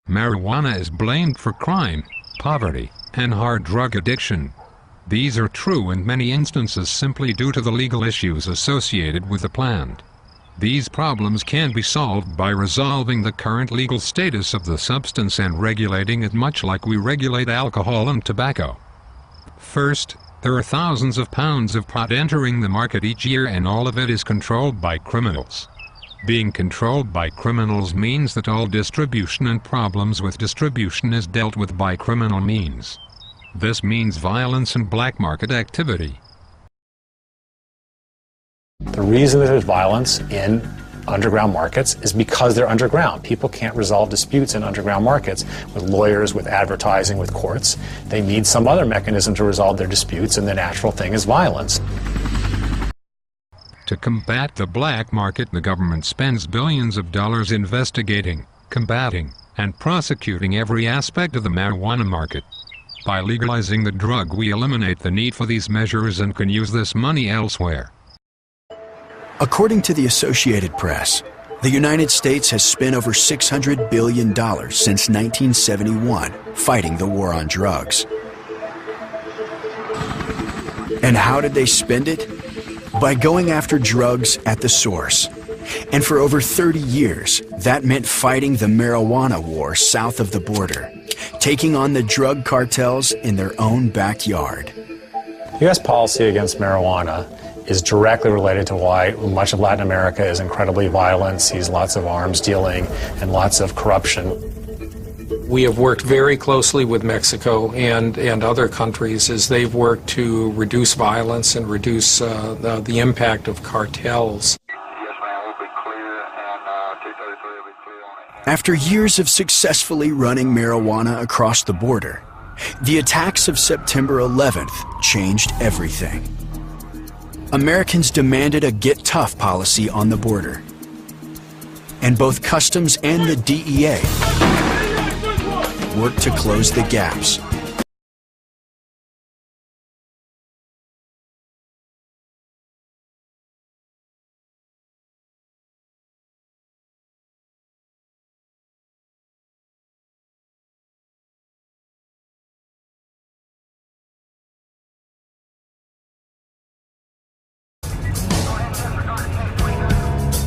Marijuana is blamed for crime, poverty, and hard drug addiction. These are true in many instances simply due to the legal issues associated with the plant. These problems can be solved by resolving the current legal status of the substance and regulating it much like we regulate alcohol and tobacco. First, there are thousands of pounds of pot entering the market each year, and all of it is controlled by criminals. Being controlled by criminals means that all distribution and problems with distribution is dealt with by criminal means. This means violence and black market activity. The reason that there's violence in underground markets is because they're underground. People can't resolve disputes in underground markets with lawyers, with advertising, with courts. They need some other mechanism to resolve their disputes, and the natural thing is violence. To combat the black market, the government spends billions of dollars investigating, combating, and prosecuting every aspect of the marijuana market. By legalizing the drug, we eliminate the need for these measures and can use this money elsewhere. According to the Associated Press, the United States has spent over $600 billion since 1971 fighting the war on drugs. And how did they spend it? By going after drugs at the source. And for over 30 years, that meant fighting the marijuana war south of the border, taking on the drug cartels in their own backyard. U.S. policy against marijuana is directly related to why much of Latin America is incredibly violent, sees lots of arms dealing and lots of corruption. We have worked very closely with Mexico and other countries as they've worked to reduce violence and reduce the impact of cartels. After years of successfully running marijuana across the border, the attacks of September 11th changed everything. Americans demanded a get tough policy on the border. And both Customs and the DEA worked to close the gaps.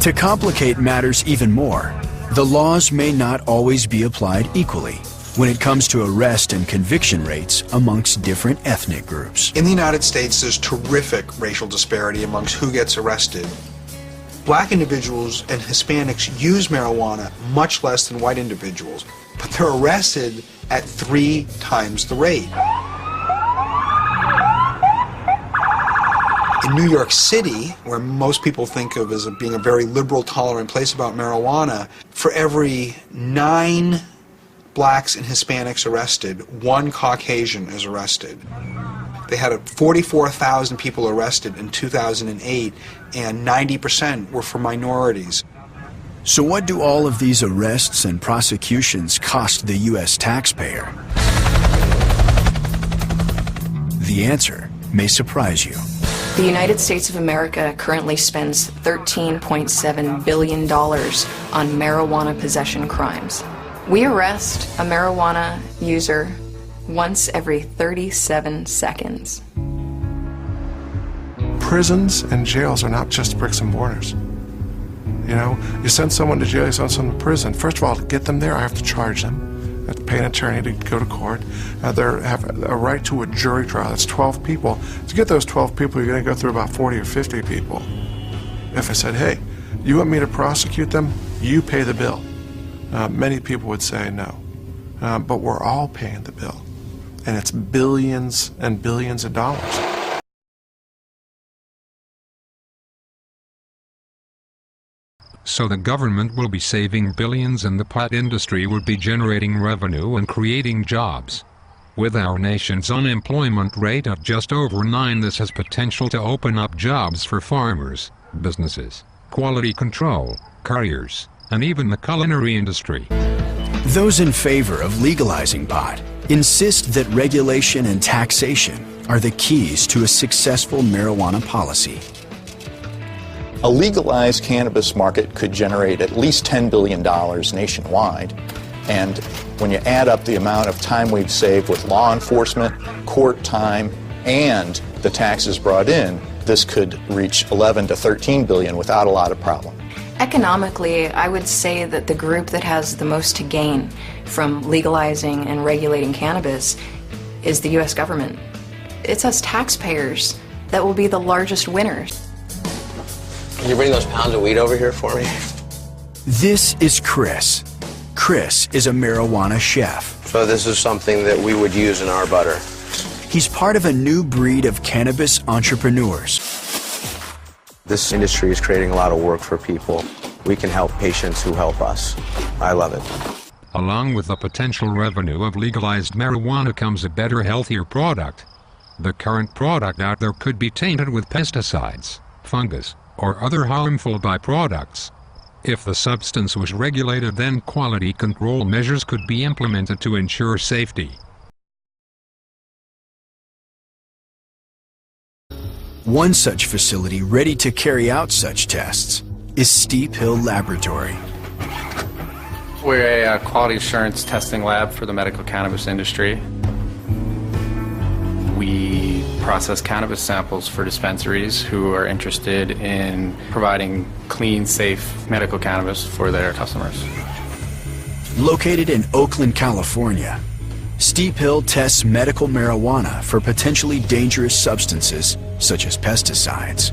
To complicate matters even more, the laws may not always be applied equally when it comes to arrest and conviction rates amongst different ethnic groups. In the United States, there's terrific racial disparity amongst who gets arrested. Black individuals and Hispanics use marijuana much less than white individuals, but they're arrested at 3 times the rate. In New York City, where most people think of as being a very liberal, tolerant place about marijuana, for every 9 blacks and Hispanics arrested, 1 Caucasian is arrested. They had 44,000 people arrested in 2008, and 90% were for minorities. So what do all of these arrests and prosecutions cost the U.S. taxpayer? The answer may surprise you. The United States of America currently spends $13.7 billion on marijuana possession crimes. We arrest a marijuana user once every 37 seconds. Prisons and jails are not just bricks and mortars. You know, you send someone to jail, you send someone to prison. First of all, to get them there, I have to charge them. I have to pay an attorney to go to court. They have a right to a jury trial. That's 12 people. To get those 12 people, you're going to go through about 40 or 50 people. If I said, hey, you want me to prosecute them? You pay the bill. Many people would say no. But we're all paying the bill. And it's billions and billions of dollars. So the government will be saving billions and the pot industry will be generating revenue and creating jobs. With our nation's unemployment rate at just over 9, this has potential to open up jobs for farmers, businesses, quality control, couriers, and even the culinary industry. Those in favor of legalizing pot insist that regulation and taxation are the keys to a successful marijuana policy. A legalized cannabis market could generate at least $10 billion nationwide. And when you add up the amount of time we've saved with law enforcement, court time, and the taxes brought in, this could reach 11 to 13 billion without a lot of problem. Economically, I would say that the group that has the most to gain from legalizing and regulating cannabis is the U.S. government. It's us taxpayers that will be the largest winners. Can you bring those pounds of weed over here for me? This is Chris. Chris is a marijuana chef. So this is something that we would use in our butter. He's part of a new breed of cannabis entrepreneurs. This industry is creating a lot of work for people. We can help patients who help us. I love it. Along with the potential revenue of legalized marijuana comes a better, healthier product. The current product out there could be tainted with pesticides, fungus, or other harmful byproducts. If the substance was regulated, then quality control measures could be implemented to ensure safety. One such facility ready to carry out such tests is Steep Hill Laboratory. We're a quality assurance testing lab for the medical cannabis industry. We process cannabis samples for dispensaries who are interested in providing clean, safe medical cannabis for their customers. Located in Oakland, California, Steep Hill tests medical marijuana for potentially dangerous substances such as pesticides.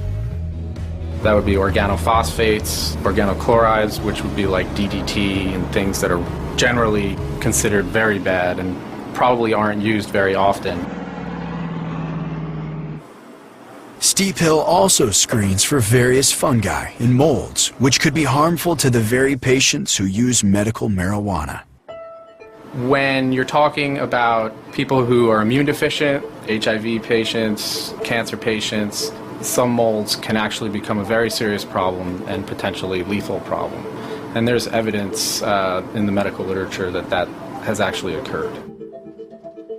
That would be organophosphates, organochlorides, which would be like DDT and things that are generally considered very bad and probably aren't used very often. Steep Hill also screens for various fungi and molds, which could be harmful to the very patients who use medical marijuana. When you're talking about people who are immune deficient, HIV patients, cancer patients, some molds can actually become a very serious problem and potentially lethal problem. And there's evidence in the medical literature that that has actually occurred.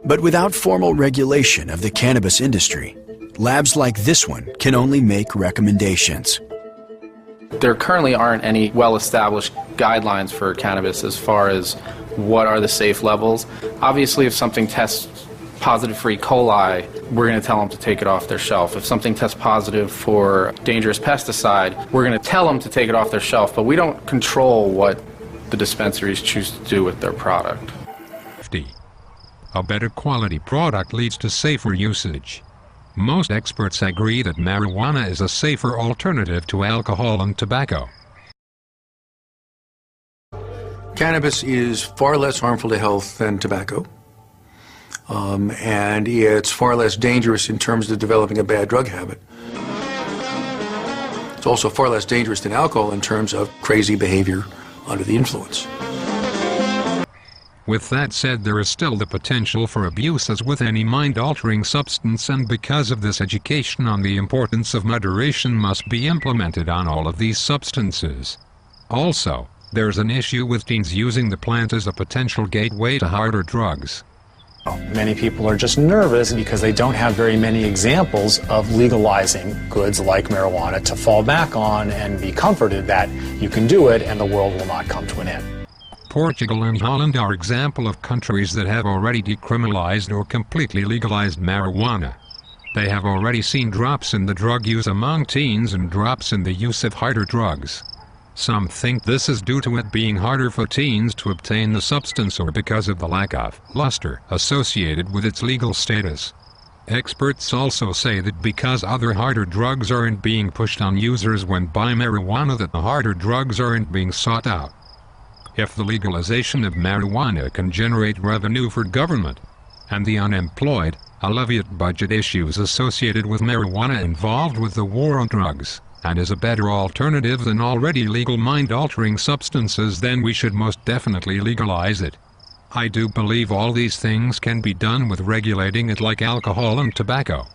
But without formal regulation of the cannabis industry, labs like this one can only make recommendations. There currently aren't any well-established guidelines for cannabis as far as what are the safe levels. Obviously, if something tests positive for E. coli, we're going to tell them to take it off their shelf. If something tests positive for dangerous pesticide, we're going to tell them to take it off their shelf, but we don't control what the dispensaries choose to do with their product. A better quality product leads to safer usage. Most experts agree that marijuana is a safer alternative to alcohol and tobacco. Cannabis is far less harmful to health than tobacco, and it's far less dangerous in terms of developing a bad drug habit. It's also far less dangerous than alcohol in terms of crazy behavior under the influence. With that said, there is still the potential for abuse as with any mind-altering substance, and because of this, education on the importance of moderation must be implemented on all of these substances. Also, there's an issue with teens using the plant as a potential gateway to harder drugs. Many people are just nervous because they don't have very many examples of legalizing goods like marijuana to fall back on and be comforted that you can do it and the world will not come to an end. Portugal and Holland are examples of countries that have already decriminalized or completely legalized marijuana. They have already seen drops in the drug use among teens and drops in the use of harder drugs. Some think this is due to it being harder for teens to obtain the substance or because of the lack of luster associated with its legal status. Experts also say that because other harder drugs aren't being pushed on users when buy marijuana, that the harder drugs aren't being sought out. If the legalization of marijuana can generate revenue for government and the unemployed, alleviate budget issues associated with marijuana involved with the war on drugs, and is a better alternative than already legal mind-altering substances, then we should most definitely legalize it. I do believe all these things can be done with regulating it like alcohol and tobacco.